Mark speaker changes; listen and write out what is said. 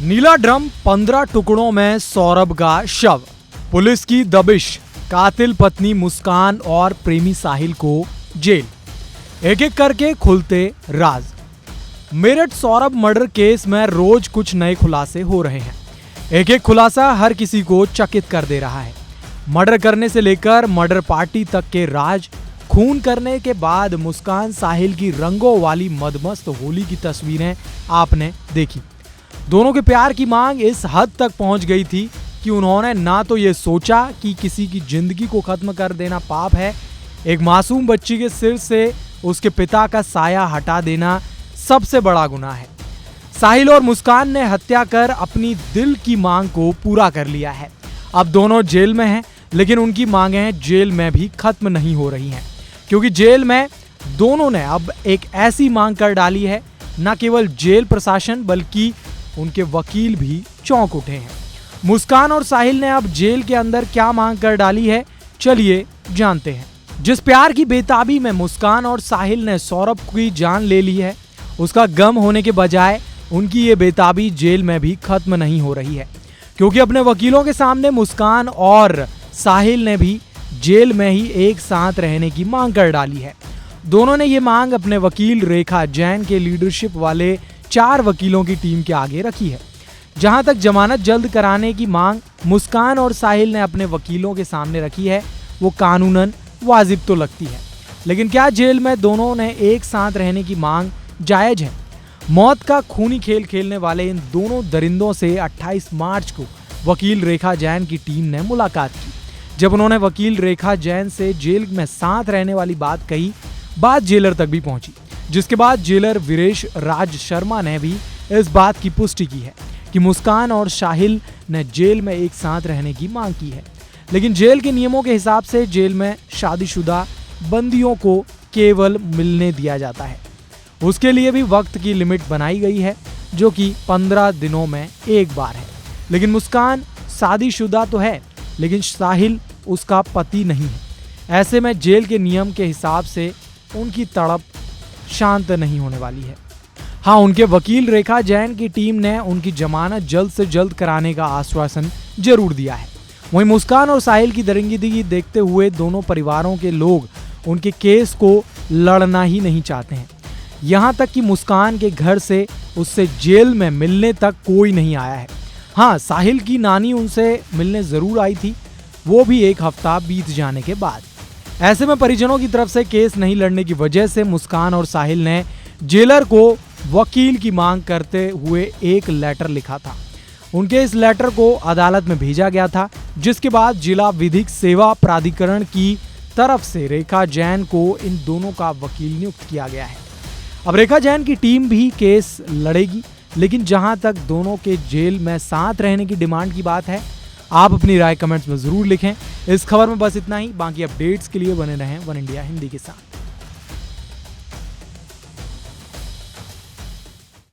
Speaker 1: नीला drum 15 टुकड़ों में सौरभ का शव, पुलिस की दबिश, कातिल पत्नी मुस्कान और प्रेमी साहिल को जेल। एक एक करके खुलते राज। मेरठ सौरभ मर्डर केस में रोज कुछ नए खुलासे हो रहे हैं। एक एक खुलासा हर किसी को चकित कर दे रहा है। मर्डर करने से लेकर मर्डर पार्टी तक के राज, खून करने के बाद मुस्कान साहिल की रंगों वाली मदमस्त होली की तस्वीरें आपने देखी। दोनों के प्यार की मांग इस हद तक पहुंच गई थी कि उन्होंने ना तो ये सोचा कि किसी की जिंदगी को खत्म कर देना पाप है, एक मासूम बच्ची के सिर से उसके पिता का साया हटा देना सबसे बड़ा गुनाह है। साहिल और मुस्कान ने हत्या कर अपनी दिल की मांग को पूरा कर लिया है। अब दोनों जेल में हैं, लेकिन उनकी मांगें जेल में भी खत्म नहीं हो रही हैं, क्योंकि जेल में दोनों ने अब एक ऐसी मांग कर डाली है, न केवल जेल प्रशासन बल्कि उनके वकील भी चौंक उठे हैं। मुस्कान और साहिल ने अब जेल के अंदर क्या मांग कर डाली है, चलिए जानते हैं। जिस प्यार की बेताबी में मुस्कान और साहिल ने सौरभ की जान ले ली है, उसका गम होने के बजाय उनकी ये बेताबी जेल में भी खत्म नहीं हो रही है, क्योंकि अपने वकीलों के सामने मुस्कान और साहिल ने भी जेल में ही एक साथ रहने की मांग कर डाली है। दोनों ने ये मांग अपने वकील रेखा जैन के लीडरशिप वाले 4 वकीलों की टीम के आगे रखी है। जहां तक जमानत जल्द कराने की मांग मुस्कान और साहिल ने अपने वकीलों के सामने रखी है, वो कानूनन वाजिब तो लगती है, लेकिन क्या जेल में दोनों ने एक साथ रहने की मांग जायज है? मौत का खूनी खेल खेलने वाले इन दोनों दरिंदों से 28 मार्च को वकील रेखा जैन की टीम ने मुलाकात की। जब उन्होंने वकील रेखा जैन से जेल में साथ रहने वाली बात कही, बात जेलर तक भी पहुंची, जिसके बाद जेलर वीरेश राज शर्मा ने भी इस बात की पुष्टि की है कि मुस्कान और साहिल ने जेल में एक साथ रहने की मांग की है। लेकिन जेल के नियमों के हिसाब से जेल में शादीशुदा बंदियों को केवल मिलने दिया जाता है। उसके लिए भी वक्त की लिमिट बनाई गई है, जो कि 15 दिनों में एक बार है। लेकिन मुस्कान शादीशुदा तो है, लेकिन साहिल उसका पति नहीं है। ऐसे में जेल के नियम के हिसाब से उनकी तड़प शांत नहीं होने वाली है। हाँ, उनके वकील रेखा जैन की टीम ने उनकी जमानत जल्द से जल्द कराने का आश्वासन जरूर दिया है। वहीं मुस्कान और साहिल की दरिंदगी देखते हुए दोनों परिवारों के लोग उनके केस को लड़ना ही नहीं चाहते हैं। यहाँ तक कि मुस्कान के घर से उससे जेल में मिलने तक कोई नहीं आया है। हाँ, साहिल की नानी उनसे मिलने जरूर आई थी, वो भी एक हफ्ता बीत जाने के बाद। ऐसे में परिजनों की तरफ से केस नहीं लड़ने की वजह से मुस्कान और साहिल ने जेलर को वकील की मांग करते हुए एक लेटर लिखा था। उनके इस लेटर को अदालत में भेजा गया था, जिसके बाद जिला विधिक सेवा प्राधिकरण की तरफ से रेखा जैन को इन दोनों का वकील नियुक्त किया गया है। अब रेखा जैन की टीम भी केस लड़ेगी, लेकिन जहां तक दोनों के जेल में साथ रहने की डिमांड की बात है, आप अपनी राय कमेंट्स में जरूर लिखें। इस खबर में बस इतना ही। बाकी अपडेट्स के लिए बने रहें वन इंडिया हिंदी के साथ।